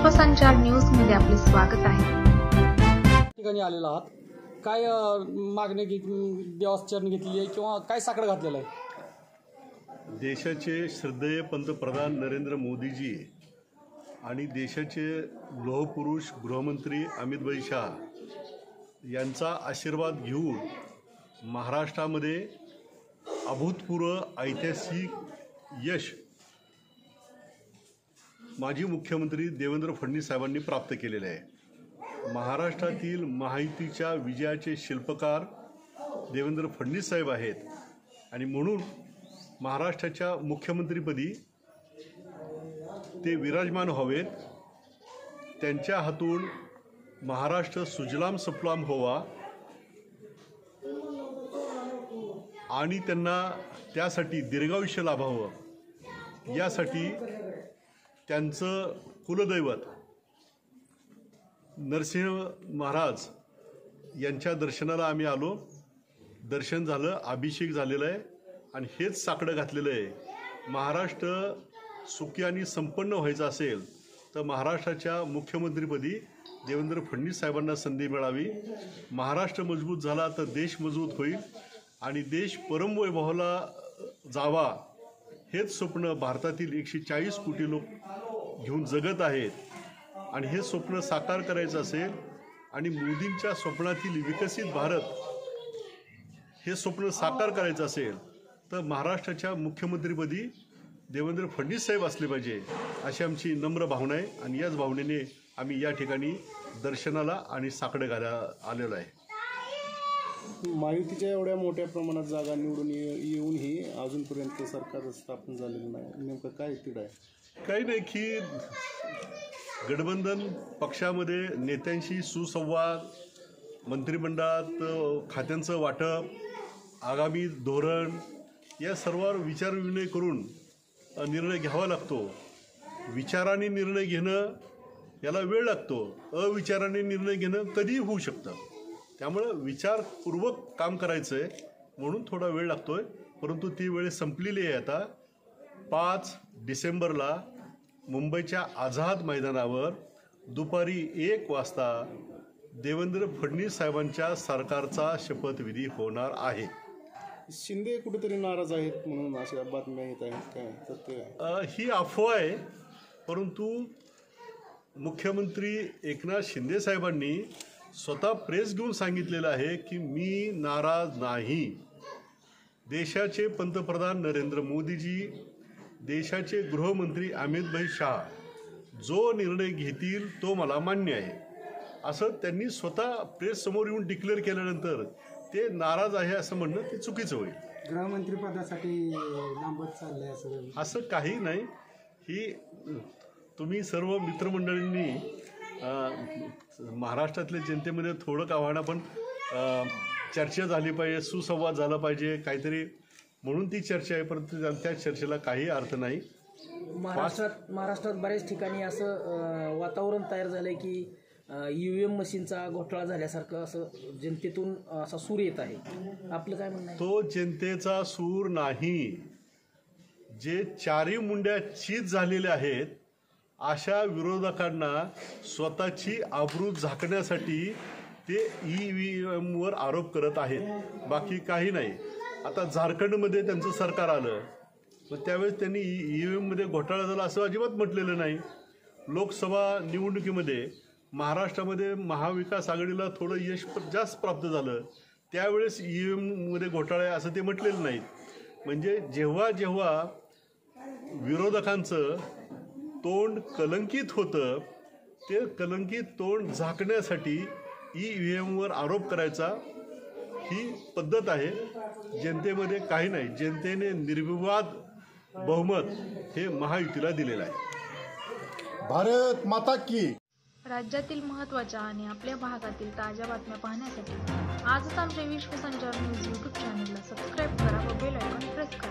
Vishwasanchar news मध्ये आपले स्वागत आहे। ठिकाणी आलेला आहात, काय मागणी देवाचरणी घेतली आहे किंवा काय साकडं घातलेलं आहे? देशाचे श्रद्धेय पंतप्रधान नरेंद्र मोदीजी आणि देशाचे लोहपुरुष गृहमंत्री अमित भाई शाह यांचा आशीर्वाद घेऊन महाराष्ट्रामध्ये अभूतपूर्व ऐतिहासिक यश माजी मुख्यमंत्री देवेंद्र फडणवीस साहेबांनी प्राप्त केलेले आहे। महाराष्ट्रातील महायुतीच्या विजयाचे शिल्पकार देवेंद्र फडणवीस साहेब आहेत आणि म्हणून महाराष्ट्राच्या मुख्यमंत्रीपदी ते विराजमान व्हावेत। त्यांच्या हातून महाराष्ट्र सुजलाम सुफलाम व्हावा आणि त्यांना त्यासाठी दीर्घायुष्य लाभावं यासाठी त्यांचं कुलदैवत नरसिंह महाराज यांच्या दर्शनाला आम्ही आलो। दर्शन झालं, अभिषेक झालेला आहे आणि हेच साकडं घातलेलं आहे। महाराष्ट्र सुखी आणि संपन्न व्हायचं असेल तर महाराष्ट्राच्या मुख्यमंत्रीपदी देवेंद्र फडणवीस साहेबांना संधी मिळावी। महाराष्ट्र मजबूत झाला तर देश मजबूत होईल आणि देश परमवैभवाला जावा हेच स्वप्न भारतातील 140 कोटी लोक घेऊन जगत आहेत आणि हे स्वप्न साकार करायचं असेल आणि मोदींच्या स्वप्नातील विकसित भारत हे स्वप्न साकार करायचं असेल तर महाराष्ट्राच्या मुख्यमंत्रीपदी देवेंद्र फडणवीस साहेब असले पाहिजे अशी आमची नम्र भावना आहे आणि याच भावनेने आम्ही या ठिकाणी दर्शनाला आणि साकडं घालायला आलेलो आहे। महायुतीच्या एवढ्या मोठ्या प्रमाणात जागा निवडून येऊनही अजूनपर्यंत सरकार स्थापन झालेलं नाही, नेमकं काय तीड आहे? काही नाही की गठबंधन पक्षामध्ये नेत्यांशी सुसंवाद, मंत्रिमंडळात खात्यांचं वाटप, आगामी धोरण या सर्वांवर विचारविनिमय करून निर्णय घ्यावा लागतो। विचाराने निर्णय घेणं याला वेळ लागतो, अविचाराने निर्णय घेणं कधीही होऊ शकतं। त्यामुळं विचारपूर्वक काम करायचं आहे म्हणून थोडा वेळ लागतोय, परंतु ती वेळ संपलेली आहे। आता 5 डिसेंबरला मुंबईच्या आझाद मैदानावर दुपारी 1 वाजता देवेंद्र फडणवीस साहेबांच्या सरकारचा शपथविधी होणार आहे। शिंदे कुठेतरी नाराज आहेत म्हणून अशा बातम्या येत आहेत, काय सत्य आहे? ही अफवा आहे, परंतु मुख्यमंत्री एकनाथ शिंदे साहेबांनी स्वतः प्रेस घेऊन सांगितलेलं आहे की मी नाराज नाही। देशाचे पंतप्रधान नरेंद्र मोदीजी, देशाचे गृहमंत्री अमित भाई शाह जो निर्णय घेतील तो मला मान्य आहे असं त्यांनी स्वतः प्रेस समोर येऊन डिक्लेअर केल्यानंतर ते नाराज आहे असं म्हणणं ते चुकीचं होईल। गृहमंत्री पदासाठी लांबत चाललंय असं काही नाही। ही तुम्ही सर्व मित्रमंडळींनी महाराष्ट्रातल्या जनतेमध्ये थोडं का होईना पण चर्चा झाली पाहिजे, सुसंवाद झाला पाहिजे काहीतरी, म्हणून ती चर्चा आहे, परंतु त्या चर्चेला काही अर्थ नाही। महाराष्ट्रात बऱ्याच ठिकाणी असं वातावरण तयार झालंय की EVM मशीनचा घोटाळा झाल्यासारखं असं जनतेतून असा सूर येत आहे, आपलं काय म्हणणं आहे? तो जनतेचा सूर नाही, जे चारी मुंड्या चीज झालेले आहेत अशा विरोधकांना स्वतःची आबरू झाकण्यासाठी ते EVMवर आरोप करत आहेत, बाकी काही नाही। आता झारखंडमध्ये त्यांचं सरकार आलं तर त्यावेळेस त्यांनी EVMमध्ये घोटाळा झाला असं अजिबात म्हटलेलं नाही। लोकसभा निवडणुकीमध्ये महाराष्ट्रामध्ये महाविकास आघाडीला थोडं यश जास्त प्राप्त झालं, त्यावेळेस EVMमध्ये घोटाळा आहे असं ते म्हटलेलं नाही। म्हणजे जेव्हा जेव्हा विरोधकांचं तोंड कलंकित होतं ते कलंकित तोंड झाकण्यासाठी EVMवर आरोप करायचा ही पद्धत आहे। जनतेमध्ये काही नाही, जनतेने निर्विवाद बहुमत हे महायुतीला दिलेलं आहे। भारत माता की। राज्यातील महत्त्वाच्या आणि आपल्या भागातील ताज्या बातम्या पाहण्यासाठी आजच आमच्या विश्वसंचार न्यूज YouTube चॅनलला सबस्क्राईब करा व बेल आयकॉन प्रेस करा।